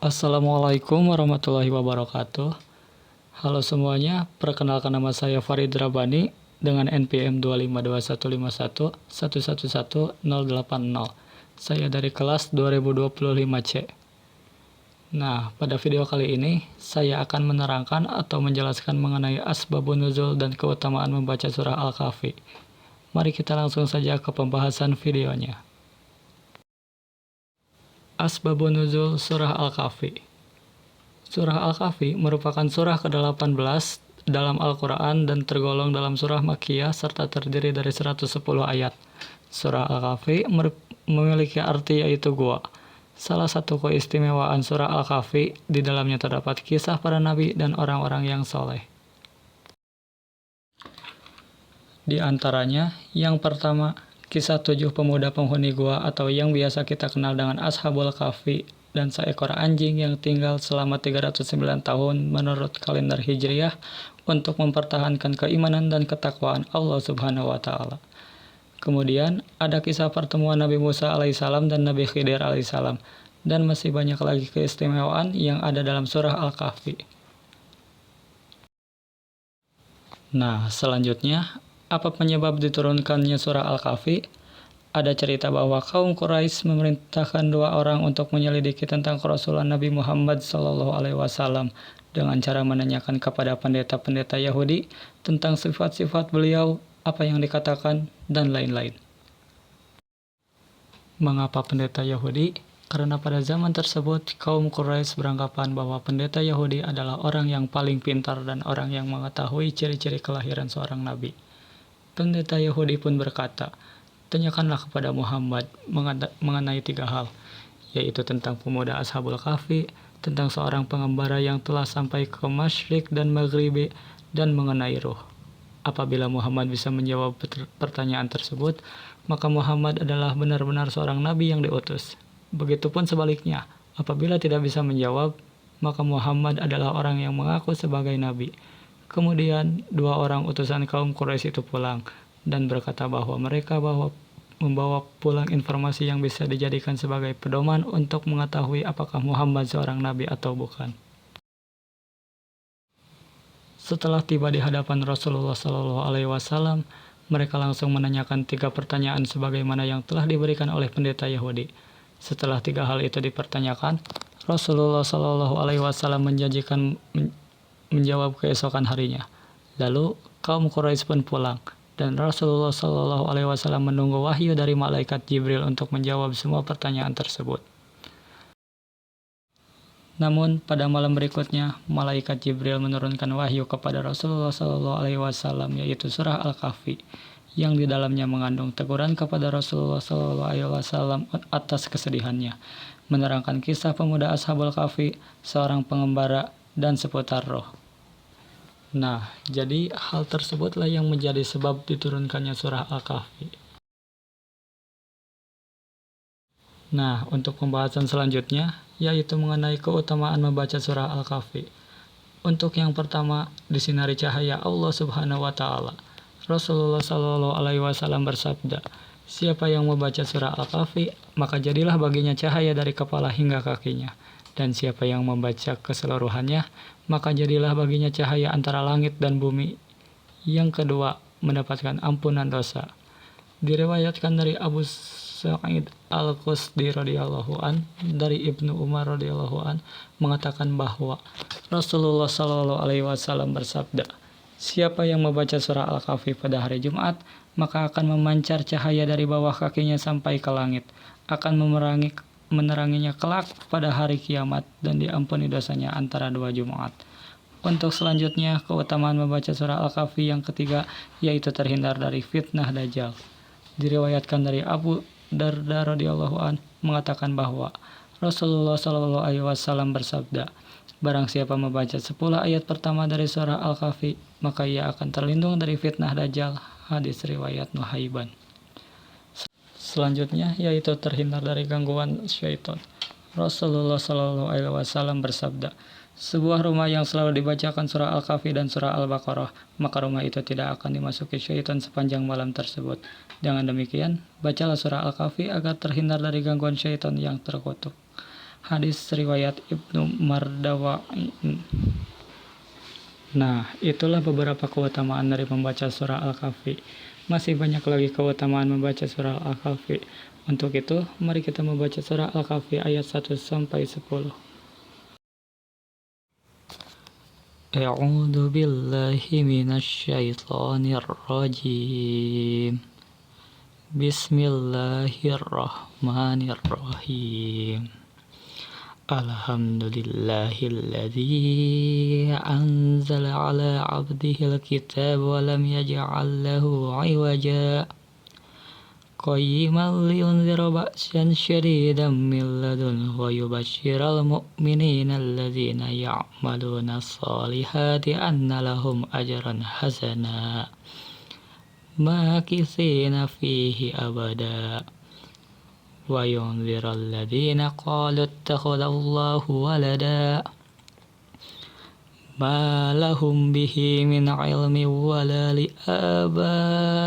Assalamualaikum warahmatullahi wabarakatuh. Halo semuanya, perkenalkan nama saya Farid Rabani dengan NPM 2521511111080. Saya dari kelas 2025C. Nah, pada video kali ini, saya akan menerangkan atau menjelaskan mengenai asbabun nuzul dan keutamaan membaca surah Al-Kahfi. Mari kita langsung saja ke pembahasan videonya. Asbabun nuzul surah Al-Kahfi. Surah Al-Kahfi merupakan surah ke-18 dalam Al-Quran dan tergolong dalam surah Makkiyah serta terdiri dari 110 ayat. Surah Al-Kahfi memiliki arti yaitu gua. Salah satu keistimewaan surah Al-Kahfi, di dalamnya terdapat kisah para nabi dan orang-orang yang soleh. Di antaranya, yang pertama, kisah 7 pemuda penghuni gua atau yang biasa kita kenal dengan Ashabul Kahfi dan seekor anjing yang tinggal selama 309 tahun menurut kalender Hijriah untuk mempertahankan keimanan dan ketakwaan Allah Subhanahu wa Ta'ala. Kemudian ada kisah pertemuan Nabi Musa alaihissalam dan Nabi Khidir alaihissalam, dan masih banyak lagi keistimewaan yang ada dalam surah Al-Kahfi. Nah, selanjutnya, apa penyebab diturunkannya surah Al-Kahfi? Ada cerita bahwa kaum Quraisy memerintahkan 2 orang untuk menyelidiki tentang kerasulan Nabi Muhammad SAW dengan cara menanyakan kepada pendeta-pendeta Yahudi tentang sifat-sifat beliau, apa yang dikatakan, dan lain-lain. Mengapa pendeta Yahudi? Karena pada zaman tersebut, kaum Quraisy beranggapan bahwa pendeta Yahudi adalah orang yang paling pintar dan orang yang mengetahui ciri-ciri kelahiran seorang nabi. Pendeta Yahudi pun berkata, tanyakanlah kepada Muhammad mengenai 3 hal, yaitu tentang pemuda Ashabul Kahfi, tentang seorang pengembara yang telah sampai ke Masyriq dan Maghribi, dan mengenai ruh. Apabila Muhammad bisa menjawab pertanyaan tersebut, maka Muhammad adalah benar-benar seorang nabi yang diutus. Begitupun sebaliknya, apabila tidak bisa menjawab, maka Muhammad adalah orang yang mengaku sebagai nabi. Kemudian 2 orang utusan kaum Quraisy itu pulang dan berkata bahwa mereka membawa pulang informasi yang bisa dijadikan sebagai pedoman untuk mengetahui apakah Muhammad seorang nabi atau bukan. Setelah tiba di hadapan Rasulullah SAW, mereka langsung menanyakan 3 pertanyaan sebagaimana yang telah diberikan oleh pendeta Yahudi. Setelah 3 hal itu dipertanyakan, Rasulullah SAW menjanjikan menjawab keesokan harinya. Lalu kaum Quraisy pun pulang, dan Rasulullah SAW menunggu wahyu dari malaikat Jibril untuk menjawab semua pertanyaan tersebut. Namun pada malam berikutnya, malaikat Jibril menurunkan wahyu kepada Rasulullah SAW, yaitu surah Al-Kahfi, yang di dalamnya mengandung teguran kepada Rasulullah SAW atas kesedihannya, menerangkan kisah pemuda Ashabul Kahfi, seorang pengembara, dan seputar roh. Nah, jadi hal tersebutlah yang menjadi sebab diturunkannya surah Al-Kahfi. Nah, untuk pembahasan selanjutnya, yaitu mengenai keutamaan membaca surah Al-Kahfi. Untuk yang pertama, disinari cahaya Allah Subhanahu wa Ta'ala. Rasulullah SAW bersabda, siapa yang membaca surah Al-Kahfi, maka jadilah baginya cahaya dari kepala hingga kakinya. Dan siapa yang membaca keseluruhannya, maka jadilah baginya cahaya antara langit dan bumi. Yang kedua, mendapatkan ampunan dosa. Diriwayatkan dari Abu Sa'id Al-Khudri radhiyallahu an, dari Ibnu Umar radhiyallahu an, mengatakan bahwa Rasulullah SAW bersabda, siapa yang membaca surah Al-Kahfi pada hari Jumat, maka akan memancar cahaya dari bawah kakinya sampai ke langit, akan meneranginya kelak pada hari kiamat, dan diampuni dosanya antara 2 Jumat. Untuk selanjutnya, keutamaan membaca surah Al-Kahfi yang ketiga, yaitu terhindar dari fitnah Dajjal. Diriwayatkan dari Abu Darda radhiyallahu an mengatakan bahwa Rasulullah SAW bersabda, barang siapa membaca 10 ayat pertama dari surah Al-Kahfi, maka ia akan terlindung dari fitnah Dajjal. Hadis riwayat Nuhaiban. Selanjutnya, yaitu terhindar dari gangguan syaitan. Rasulullah SAW bersabda, sebuah rumah yang selalu dibacakan surah Al-Kahfi dan surah Al-Baqarah, maka rumah itu tidak akan dimasuki syaitan sepanjang malam tersebut. Dengan demikian, bacalah surah Al-Kahfi agar terhindar dari gangguan syaitan yang terkutuk. Hadis riwayat Ibnu Mardawain. Nah, itulah beberapa keutamaan dari membaca surah Al-Kahfi. Masih banyak lagi keutamaan membaca surah Al-Kahfi. Untuk itu, mari kita membaca surah Al-Kahfi ayat 1 sampai 10. A'udzu billahi minasyaitonir rajim. Bismillahirrahmanirrahim. Alhamdulillahilladzi anzala ala 'abdihil kitab wa lam yaj'al lahu 'iwaja qayyiman liyunzira ba'san syadidan min ladunhu wa yubashshiral mu'minina alladzina ya'maluna shalihati anna lahum ajran hasana makithina fihi abada wa yunziral ladzina qalu ittakhadallahu walada ma lahum bihi min 'ilmin wala li abaihim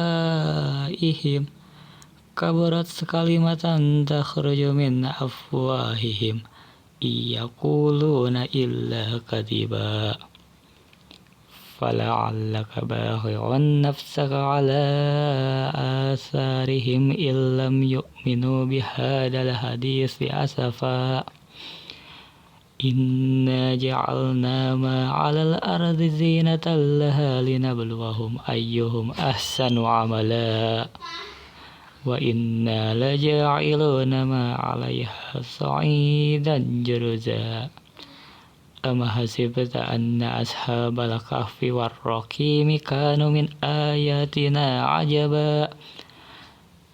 kabarat kalimatan takhruju min afwahihim yaquluna illa kadiba fala'allaka baghi'un nafsaka ala atharihim illam yu'minu bihadzal hadisi asafa inna ja'alna ma 'alal ardi zinatan laha linabluwahum ayyuhum ahsanu 'amala wa inna laja'iluna ma 'alaiha sa'idan juruza ama hasibta anna ashabal kahfi war raqimi kanu min ayatina ajaba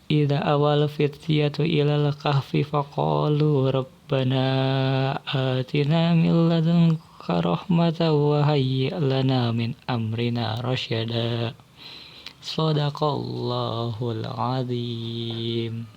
idza awal fityatu ilal kahfi faqalu rabbana atina min ladunka rahmatan wa hayyi' lana min amrina rasyada. Shadaqallahul azim.